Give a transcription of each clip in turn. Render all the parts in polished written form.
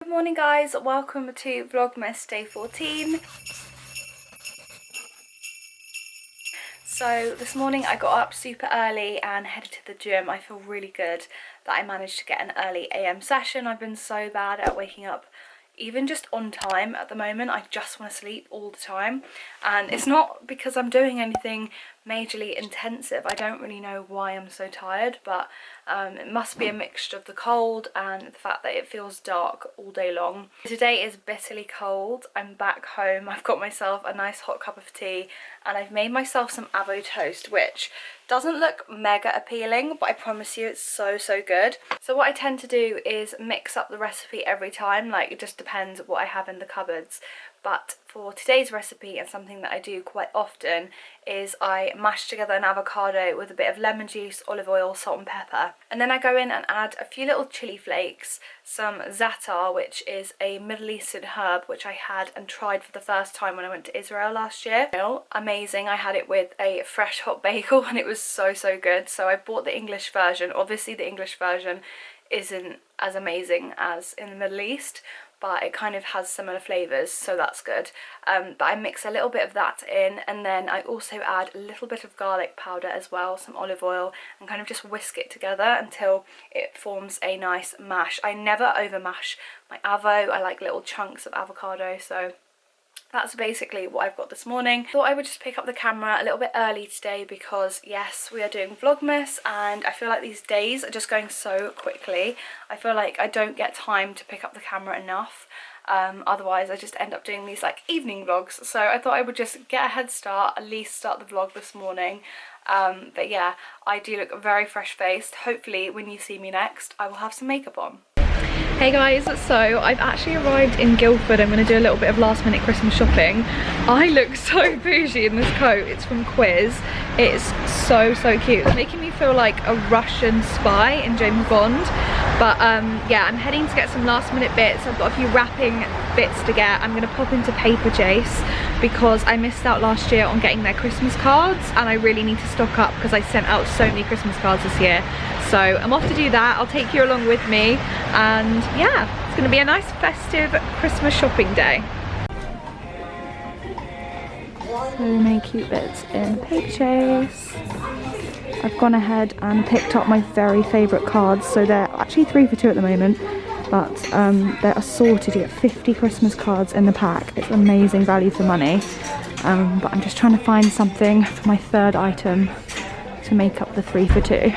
Good morning guys, welcome to Vlogmas day 14. So this morning I got up super early and headed to the gym. I feel really good that I managed to get an early AM session. I've been so bad at waking up even just on time at the moment. I just want to sleep all the time, and it's not because I'm doing anything majorly intensive. I don't really know why I'm so tired, but it must be a mixture of the cold and the fact that it feels dark all day long. Today is bitterly cold. I'm back home. I've got myself a nice hot cup of tea and I've made myself some avocado toast, which doesn't look mega appealing, but I promise you it's so good. So what I tend to do is mix up the recipe every time. Like, it just depends what I have in the cupboards. But for today's recipe, and something that I do quite often, is I mash together an avocado with a bit of lemon juice, olive oil, salt and pepper. And then I go in and add a few little chili flakes, some za'atar, which is a Middle Eastern herb, which I had and tried for the first time when I went to Israel last year. Amazing. I had it with a fresh hot bagel and it was so good. So I bought the English version. Obviously the English version isn't as amazing as in the Middle East, but it kind of has similar flavours, so that's good. But I mix a little bit of that in, and then I also add a little bit of garlic powder as well, some olive oil, and kind of just whisk it together until it forms a nice mash. I never over mash my avo. I like little chunks of avocado, so that's basically what I've got this morning. Thought I would just pick up the camera a little bit early today because yes, we are doing Vlogmas, and I feel like these days are just going so quickly. I feel like I don't get time to pick up the camera enough. Otherwise I just end up doing these like evening vlogs. So I thought I would just get a head start, at least start the vlog this morning. But yeah, I do look very fresh faced. Hopefully when you see me next I will have some makeup on. Hey guys, so I've actually arrived in Guildford. I'm going to do a little bit of last minute Christmas shopping. I look so bougie in this coat. It's from Quiz. It's so cute. It's making me feel like a Russian spy in James Bond. But yeah, I'm heading to get some last minute bits. I've got a few wrapping bits to get. I'm going to pop into Paperchase because I missed out last year on getting their Christmas cards, and I really need to stock up because I sent out so many Christmas cards this year. So I'm off to do that. I'll take you along with me, and yeah, it's going to be a nice festive Christmas shopping day. So many cute bits in Paperchase. I've gone ahead and picked up my very favourite cards. So they're actually 3 for 2 at the moment, but they're assorted. You get 50 Christmas cards in the pack. It's amazing value for money. But I'm just trying to find something for my third item to make up the 3 for 2.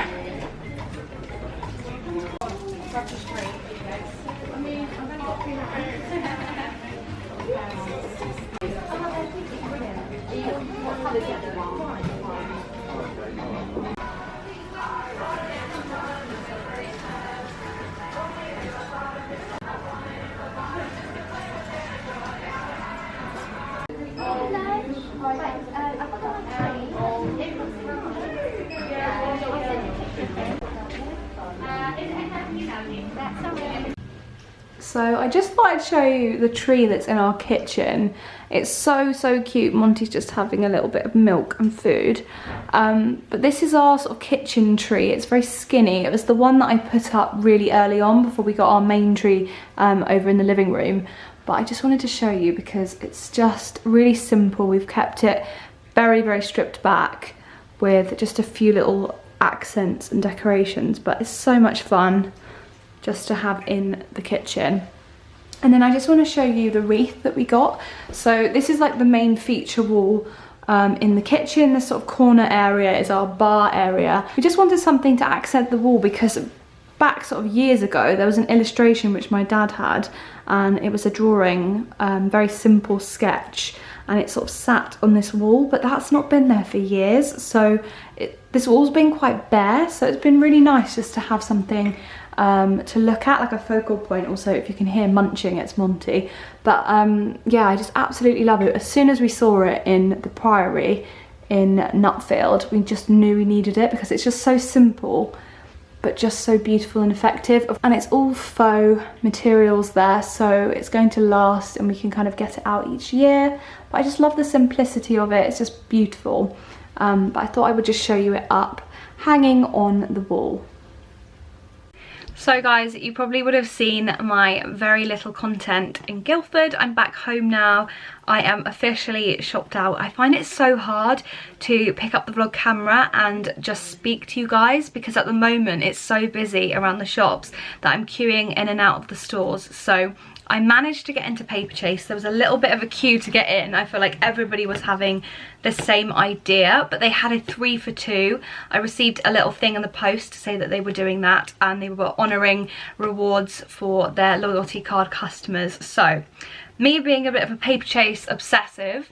So I just thought I'd show you the tree that's in our kitchen. It's so cute. Monty's just having a little bit of milk and food. But this is our sort of kitchen tree. It's very skinny. It was the one that I put up really early on before we got our main tree over in the living room. But I just wanted to show you because it's just really simple. We've kept it very stripped back with just a few little accents and decorations, but it's so much fun just to have in the kitchen. And then I just want to show you the wreath that we got. So this is like the main feature wall in the kitchen. This sort of corner area is our bar area. We just wanted something to accent the wall because back sort of years ago there was an illustration which my dad had, and it was a drawing, very simple sketch, and it sort of sat on this wall, but that's not been there for years. So this wall's been quite bare, so it's been really nice just to have something to look at, like a focal point. Also, if you can hear munching, it's Monty. But yeah, I just absolutely love it. As soon as we saw it in the Priory in Nutfield, we just knew we needed it because it's just so simple but just so beautiful and effective, and it's all faux materials there, so it's going to last and we can kind of get it out each year. But I just love the simplicity of it. It's just beautiful. But I thought I would just show you it up hanging on the wall. So guys, you probably would have seen my very little content in Guildford. I'm back home now. I am officially shopped out. I find it so hard to pick up the vlog camera and just speak to you guys because at the moment it's so busy around the shops that I'm queuing in and out of the stores. So I managed to get into Paperchase. There was a little bit of a queue to get in. I feel like everybody was having the same idea, but they had a 3 for 2. I received a little thing in the post to say that they were doing that and they were honouring rewards for their loyalty card customers. So me being a bit of a Paperchase obsessive,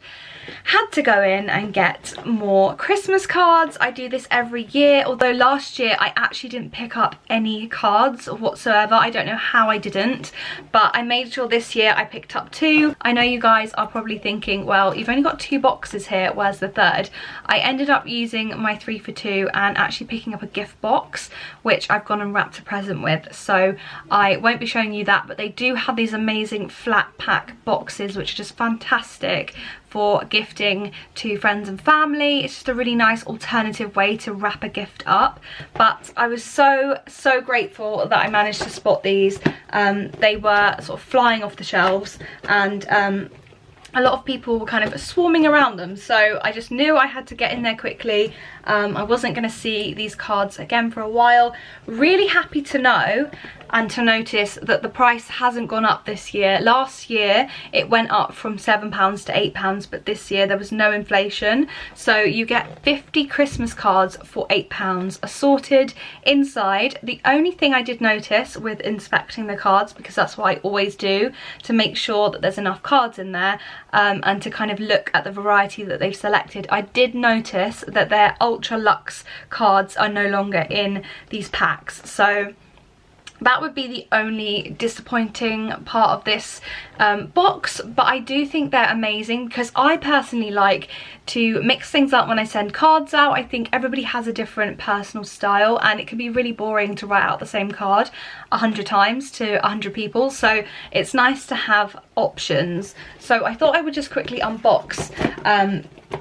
had to go in and get more Christmas cards. I do this every year, although last year I actually didn't pick up any cards whatsoever. I don't know how I didn't, but I made sure this year I picked up 2. I know you guys are probably thinking, well, you've only got 2 boxes here, where's the third? I ended up using my 3 for 2 and actually picking up a gift box, which I've gone and wrapped a present with. So I won't be showing you that, but they do have these amazing flat pack boxes, which are just fantastic for gifting to friends and family. It's just a really nice alternative way to wrap a gift up. But I was so grateful that I managed to spot these. They were sort of flying off the shelves, and a lot of people were kind of swarming around them, so I just knew I had to get in there quickly. I wasn't going to see these cards again for a while. Really happy to know and to notice that the price hasn't gone up this year. Last year it went up from £7 to £8, but this year there was no inflation. So you get 50 Christmas cards for £8 assorted inside. The only thing I did notice with inspecting the cards, because that's what I always do to make sure that there's enough cards in there, and to kind of look at the variety that they've selected, I did notice that their ultra luxe cards are no longer in these packs. So that would be the only disappointing part of this box, but I do think they're amazing because I personally like to mix things up when I send cards out. I think everybody has a different personal style and it can be really boring to write out the same card 100 times to 100 people, so it's nice to have options. So I thought I would just quickly unbox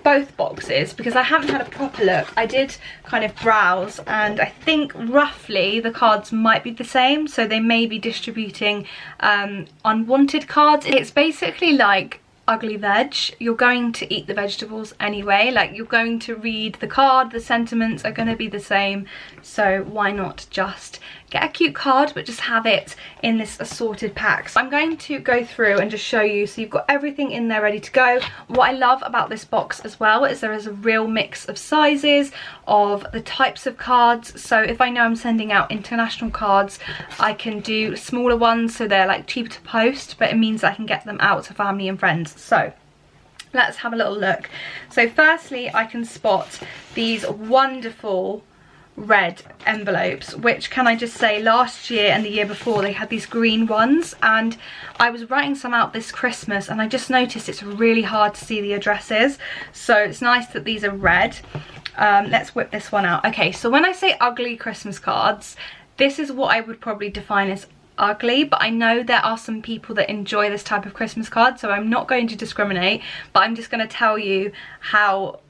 both boxes because I haven't had a proper look. I did kind of browse and I think roughly the cards might be the same, so they may be distributing unwanted cards. It's basically like ugly veg. You're going to eat the vegetables anyway, like you're going to read the card, the sentiments are going to be the same, so why not just get a cute card but just have it in this assorted pack. So I'm going to go through and just show you, so you've got everything in there ready to go. What I love about this box as well is there is a real mix of sizes, of the types of cards. So if I know I'm sending out international cards, I can do smaller ones so they're like cheaper to post, but it means I can get them out to family and friends. So let's have a little look. So firstly, I can spot these wonderful red envelopes, which, can I just say, last year and the year before they had these green ones, and I was writing some out this Christmas and I just noticed it's really hard to see the addresses, so it's nice that these are red. Let's whip this one out. Okay, so when I say ugly Christmas cards, this is what I would probably define as ugly, but I know there are some people that enjoy this type of Christmas card, so I'm not going to discriminate, but I'm just going to tell you how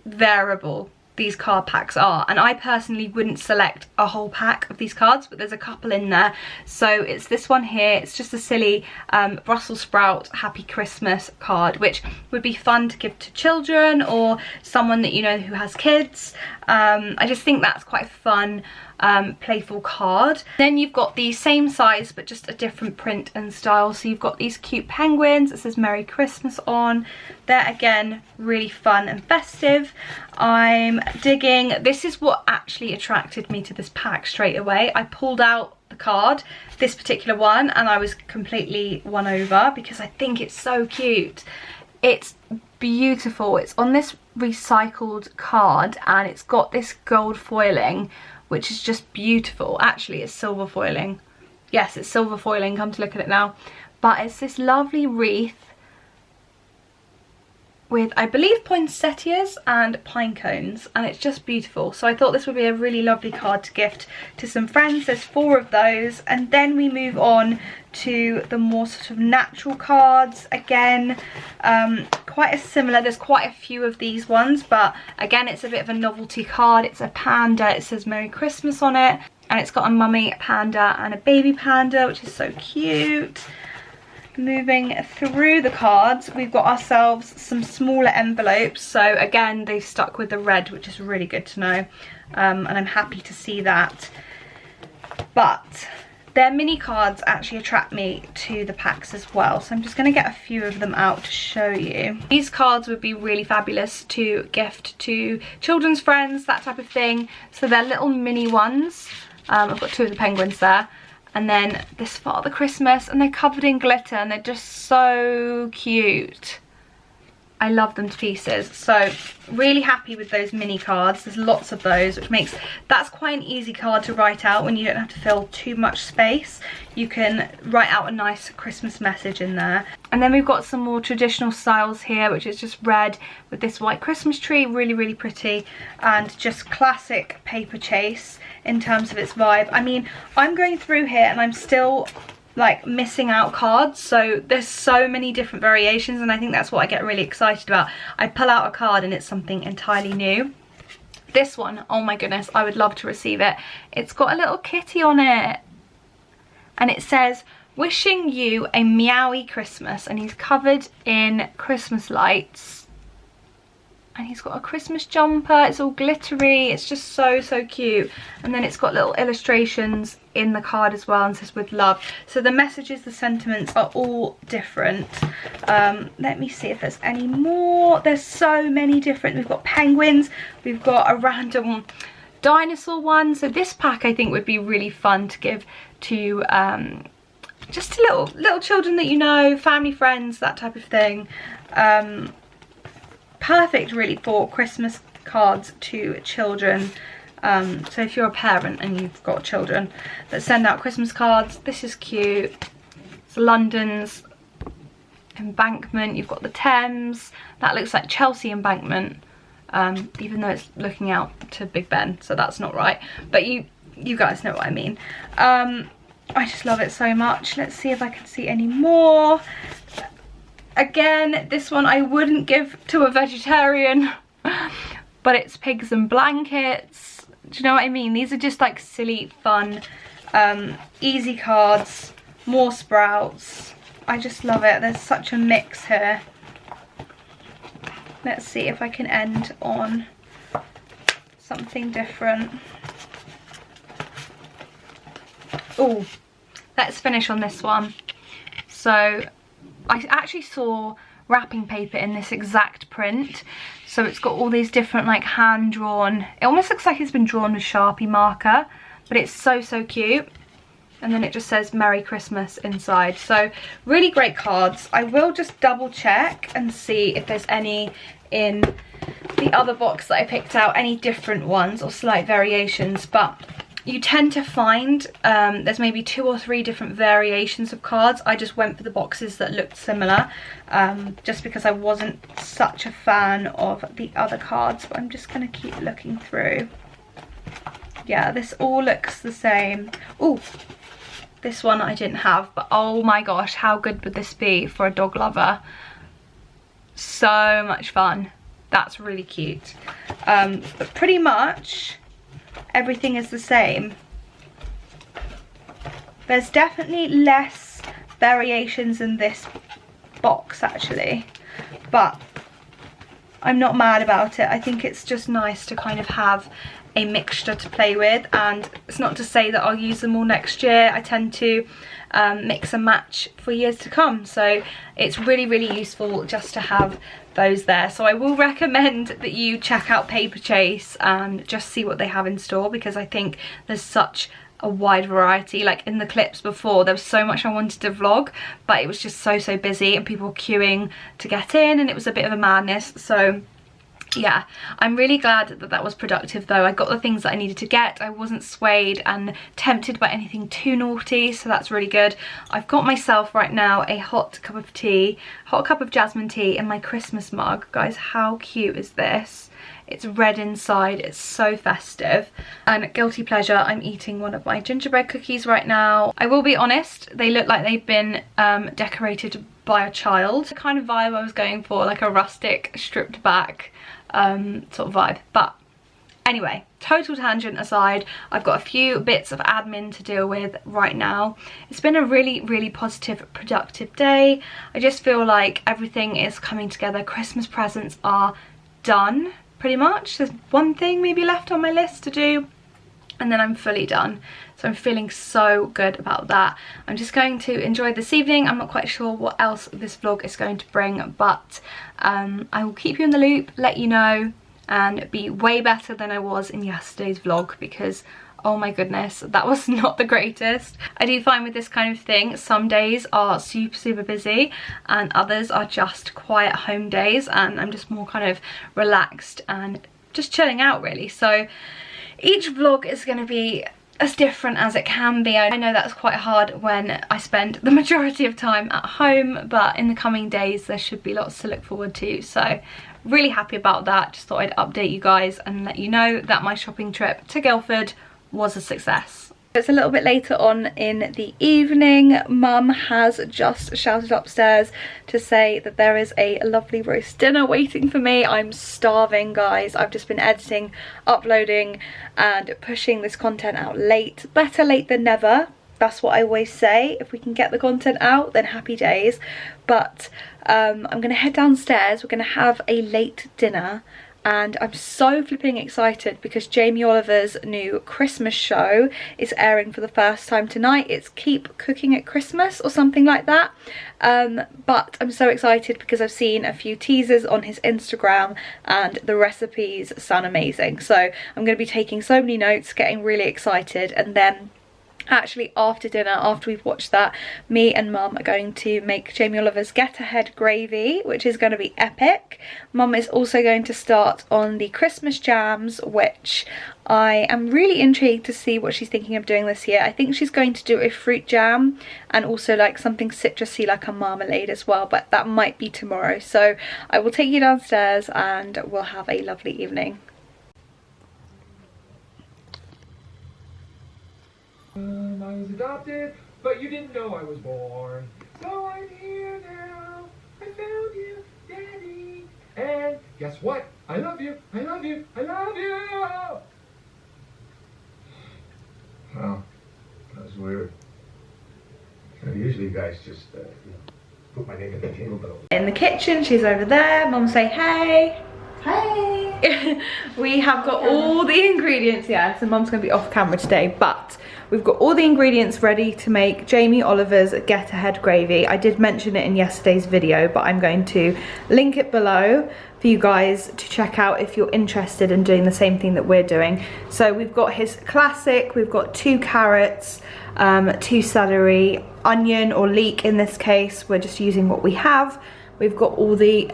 variable these card packs are. And I personally wouldn't select a whole pack of these cards, but there's a couple in there. So it's this one here. It's just a silly Brussels sprout happy Christmas card, which would be fun to give to children or someone that you know who has kids. I just think that's quite a fun playful card. Then you've got the same size but just a different print and style. So you've got these cute penguins. It says Merry Christmas on. They're again really fun and festive. I'm digging. This is what actually attracted me to this pack straight away. I pulled out the card, this particular one, and I was completely won over because I think it's so cute. It's beautiful. It's on this recycled card and it's got this gold foiling, which is just beautiful. Actually, it's silver foiling. Yes, it's silver foiling, come to look at it now. But it's this lovely wreath with, I believe, poinsettias and pine cones, and it's just beautiful. So I thought this would be a really lovely card to gift to some friends. There's 4 of those, and then we move on to the more sort of natural cards. Again, quite a similar, there's quite a few of these ones, but again, it's a bit of a novelty card. It's a panda, it says Merry Christmas on it. and it's got a mummy panda and a baby panda, which is so cute. Moving through the cards, we've got ourselves some smaller envelopes. So again, they've stuck with the red, which is really good to know, and I'm happy to see that. But their mini cards actually attract me to the packs as well, so I'm just going to get a few of them out to show you. These cards would be really fabulous to gift to children's friends, that type of thing. So they're little mini ones. I've got 2 of the penguins there. And then this Father Christmas, and they're covered in glitter, and they're just so cute. I love them to pieces. So really happy with those mini cards. There's lots of those, which makes, that's quite an easy card to write out when you don't have to fill too much space. You can write out a nice Christmas message in there. And then we've got some more traditional styles here, which is just red with this white Christmas tree, really, really pretty, and just classic Paperchase in terms of its vibe. I mean, I'm going through here and I'm still like missing out cards, so there's so many different variations, and I think that's what I get really excited about. I pull out a card and it's something entirely new. This one, oh my goodness, I would love to receive it. It's got a little kitty on it, and it says, "Wishing you a meowy Christmas," and he's covered in Christmas lights. And he's got a Christmas jumper, it's all glittery, it's just so, so cute. And then it's got little illustrations in the card as well, and says "with love." So the messages, the sentiments are all different. Let me see if there's any more. There's so many different, we've got penguins, we've got a random dinosaur one. So this pack I think would be really fun to give to just to little children that you know, family, friends, that type of thing. Perfect really for Christmas cards to children. So if you're a parent and you've got children that send out Christmas cards, this is cute. It's London's embankment, you've got the Thames, that looks like Chelsea embankment, even though it's looking out to Big Ben, so that's not right, but you guys know what I mean. I just love it so much. Let's see if I can see any more. Again, this one I wouldn't give to a vegetarian, but it's pigs and blankets. Do you know what I mean? These are just like silly, fun, easy cards, more sprouts. I just love it. There's such a mix here. Let's see if I can end on something different. Oh, let's finish on this one. So I actually saw wrapping paper in this exact print, so it's got all these different like hand drawn, it almost looks like it's been drawn with Sharpie marker, but it's so, so cute. And then it just says Merry Christmas inside. So really great cards. I will just double check and see if there's any in the other box that I picked out, any different ones or slight variations, but you tend to find there's maybe 2 or 3 different variations of cards. I just went for the boxes that looked similar, just because I wasn't such a fan of the other cards, but I'm just going to keep looking through. Yeah, this all looks the same. Oh, this one I didn't have, but oh my gosh, how good would this be for a dog lover? So much fun. That's really cute. But pretty much everything is the same. There's definitely less variations in this box actually, but I'm not mad about it. I think it's just nice to kind of have a mixture to play with, and it's not to say that I'll use them all next year. I tend to mix and match for years to come, so it's really, really useful just to have those there. So I will recommend that you check out Paperchase and just see what they have in store, because I think there's such a wide variety. Like in the clips before, there was so much I wanted to vlog, but it was just so busy and people queuing to get in, and it was a bit of a madness. So yeah, I'm really glad that that was productive though. I got the things that I needed to get. I wasn't swayed and tempted by anything too naughty, so that's really good. I've got myself right now a hot cup of tea, hot cup of jasmine tea in my Christmas mug. Guys, how cute is this? It's red inside, it's so festive. And guilty pleasure, I'm eating one of my gingerbread cookies right now. I will be honest, they look like they've been decorated by a child. The kind of vibe I was going for, like a rustic, stripped back sort of vibe, but Anyway, total tangent aside, I've got a few bits of admin to deal with right now. It's been a really, really positive, productive day. I just feel like everything is coming together. Christmas presents are done, pretty much. There's one thing maybe left on my list to do, and then I'm fully done. So I'm feeling so good about that. I'm just going to enjoy this evening. I'm not quite sure what else this vlog is going to bring, but I will keep you in the loop, let you know, and be way better than I was in yesterday's vlog, because oh my goodness, that was not the greatest. I do find with this kind of thing, some days are super busy and others are just quiet home days, and I'm just more kind of relaxed and just chilling out really. So each vlog is going to be as different as it can be. I know that's quite hard when I spend the majority of time at home, but in the coming days there should be lots to look forward to. So really happy about that. Just thought I'd update you guys and let you know that my shopping trip to Guildford was a success. It's a little bit later on in the evening. Mum has just shouted upstairs to say that there is a lovely roast dinner waiting for me. I'm starving, guys. I've just been editing, uploading and pushing this content out late. Better late than never. That's what I always say. If we can get the content out, then happy days. But I'm going to head downstairs. We're going to have a late dinner. And I'm so flipping excited because Jamie Oliver's new Christmas show is airing for the first time tonight. It's Keep Cooking at Christmas or something like that. But I'm so excited because I've seen a few teasers on his Instagram and the recipes sound amazing. So I'm going to be taking so many notes, getting really excited, and then actually after dinner, after we've watched that, me and Mum are going to make Jamie Oliver's Get Ahead gravy, which is going to be epic. Mum is also going to start on the Christmas jams, which I am really intrigued to see what she's thinking of doing this year. I think she's going to do a fruit jam and also like something citrusy like a marmalade as well, but that might be tomorrow. So I will take you downstairs and we'll have a lovely evening. I was adopted, but you didn't know I was born. So I'm here now. I found you, Daddy. And guess what? I love you. I love you. I love you. Wow, that was weird. Usually you guys just put my name in the table, but in the kitchen, she's over there. Mum, say hey. Hey! We have got all the ingredients, yeah, so Mum's going to be off camera today, but we've got all the ingredients ready to make Jamie Oliver's Get Ahead gravy. I did mention it in yesterday's video, but I'm going to link it below for you guys to check out if you're interested in doing the same thing that we're doing. So we've got his classic, we've got 2 carrots, 2 celery, onion or leek in this case, we're just using what we have. We've got all the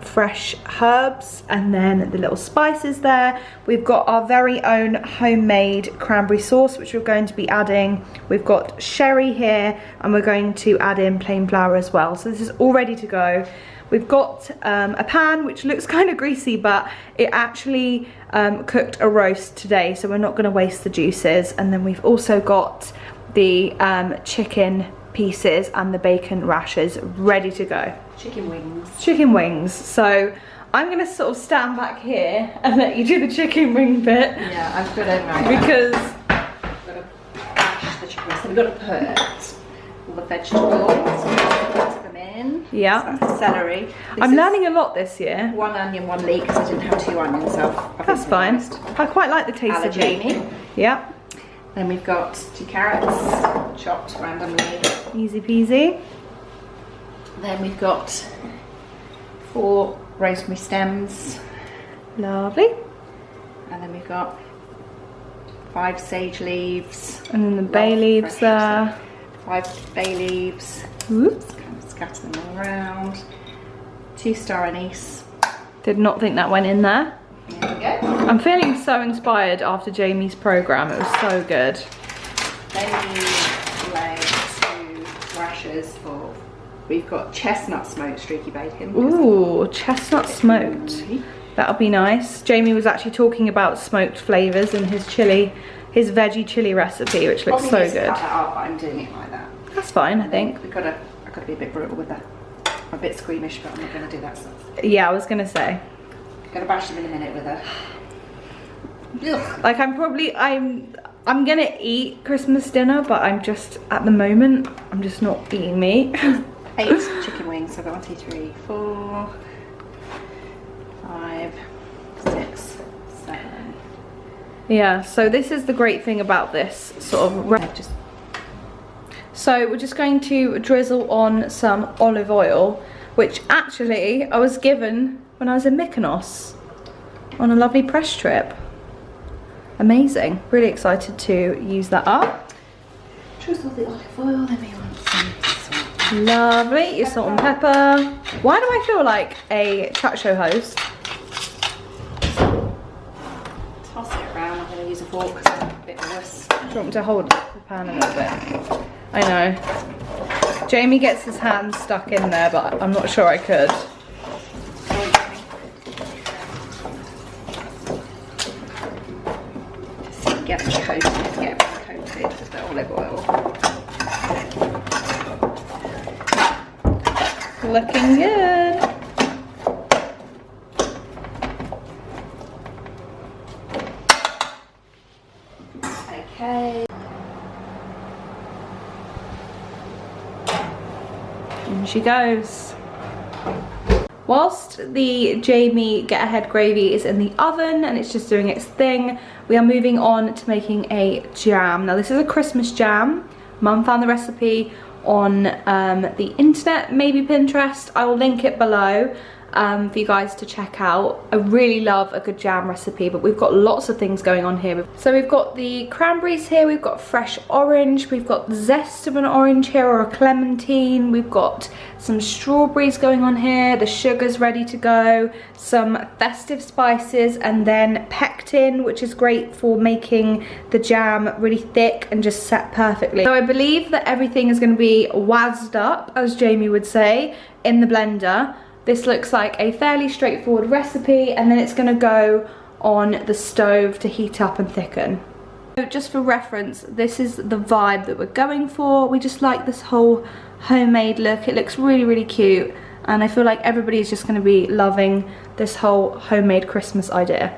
fresh herbs and then the little spices there. We've got our very own homemade cranberry sauce, which we're going to be adding. We've got sherry here and we're going to add in plain flour as well. So this is all ready to go. We've got a pan which looks kind of greasy, but it actually cooked a roast today, so we're not going to waste the juices. And then we've also got the chicken pieces and the bacon rashers ready to go. Chicken wings. Chicken wings. So I'm going to sort of stand back here and let you do the chicken wing bit. Yeah, I've got it. Because I've got to bash the chicken. So we've got to put all the vegetables, put them in. Yeah. So that's the celery. I'm learning a lot this year. 1 onion, 1 leek, because I didn't have 2 onions, so that's fine. I quite like the taste of Jamie. Yeah. Then we've got 2 carrots, chopped randomly. Easy peasy. Then we've got 4 rosemary stems. Lovely. And then we've got 5 sage leaves. And then the bay leaves there. 5 bay leaves. Oops. Just kind of scatter them all around. 2 star anise. Did not think that went in there. There we go. I'm feeling so inspired after Jamie's programme. It was so good. Then we lay 2 rashers for. We've got chestnut smoked streaky bacon. Ooh, chestnut smoked. That'll be nice. Jamie was actually talking about smoked flavours in his chili, his veggie chili recipe, which looks so good. Cut that up, but I'm doing it like that. That's fine, I think. I've got to be a bit brutal with that. I'm a bit squeamish, but I'm not going to do that stuff. Yeah, I was going to say. Gonna bash them in a minute with a Ugh. Like I'm gonna eat Christmas dinner, but I'm just, at the moment, I'm just not eating meat. 8 chicken wings. So I've got 1, 2, 3, 4, 5, 6, 7. Yeah, so this is the great thing about this sort of. So we're just going to drizzle on some olive oil, which actually I was given when I was in Mykonos on a lovely press trip. Amazing. Really excited to use that up. Drizzle the olive oil, then we want some salt. Lovely. Your salt and pepper. Why do I feel like a chat show host? Toss it around. I'm going to use a fork because I'm a bit worse. Do you want me to hold the pan a little bit? I know. Jamie gets his hand stuck in there, but I'm not sure I could. Just get it coated with the olive oil. Looking good. Okay. In she goes. Whilst the Jamie Get Ahead gravy is in the oven and it's just doing its thing, we are moving on to making a jam. Now this is a Christmas jam. Mum found the recipe on the internet, maybe Pinterest. I will link it below for you guys to check out. I really love a good jam recipe, but we've got lots of things going on here. So we've got the cranberries here, we've got fresh orange, we've got the zest of an orange here or a clementine, we've got some strawberries going on here, the sugar's ready to go, some festive spices, and then pectin, which is great for making the jam really thick and just set perfectly. So I believe that everything is going to be wazzed up, as Jamie would say, in the blender. This looks like a fairly straightforward recipe, and then it's going to go on the stove to heat up and thicken. So just for reference, this is the vibe that we're going for. We just like this whole homemade look. It looks really, really cute, and I feel like everybody's just going to be loving this whole homemade Christmas idea.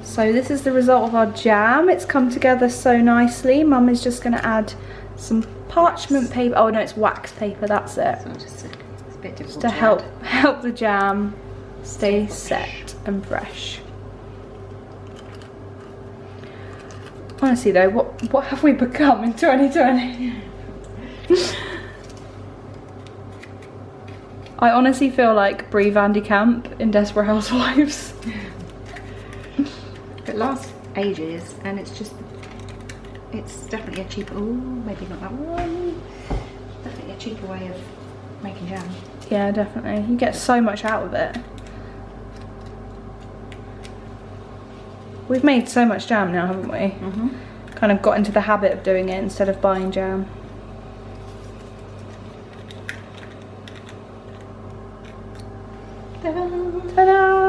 So this is the result of our jam. It's come together so nicely. Mum is just going to add some parchment paper. Oh no, it's wax paper, that's it. So it's a bit difficult to help the jam stay set and fresh. Honestly though, what have we become in 2020? I honestly feel like Brie Van de Kamp in Desperate Housewives. It lasts ages, and it's definitely a cheaper, maybe not that one, definitely a cheaper way of making jam. Yeah, definitely. You get so much out of it. We've made so much jam now, haven't we? Mm-hmm. Kind of got into the habit of doing it instead of buying jam. Ta-da! Ta-da!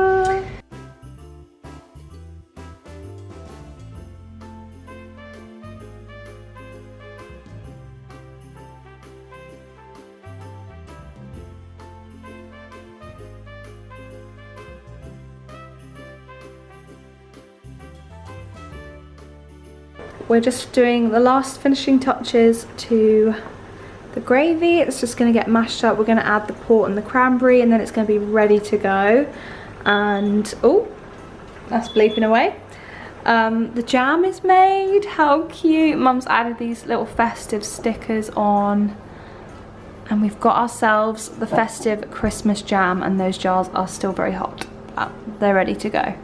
We're just doing the last finishing touches to the gravy. It's just going to get mashed up. We're going to add the port and the cranberry, and then it's going to be ready to go. And oh, that's bleeping away. The jam is made. How cute. Mum's added these little festive stickers on, and we've got ourselves the festive Christmas jam, and those jars are still very hot, but they're ready to go.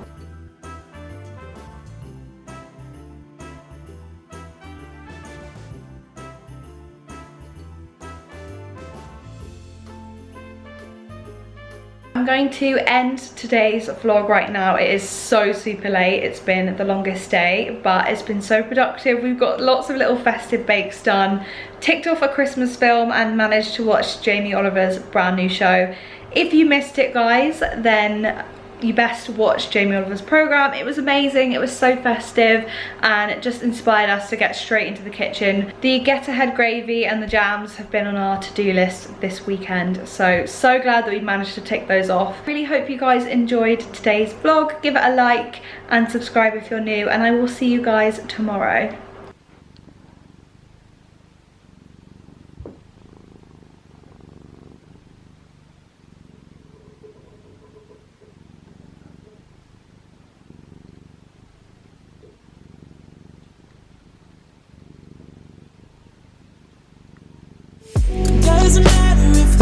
I'm going to end today's vlog right now. It is so super late. It's been the longest day, but it's been so productive. We've got lots of little festive bakes done, ticked off a Christmas film, and managed to watch Jamie Oliver's brand new show. If you missed it, guys, then you best watch Jamie Oliver's programme. It was amazing, it was so festive, and it just inspired us to get straight into the kitchen. The get ahead gravy and the jams have been on our to-do list this weekend, so glad that we managed to tick those off. Really hope you guys enjoyed today's vlog. Give it a like and subscribe if you're new, and I will see you guys tomorrow. Doesn't matter if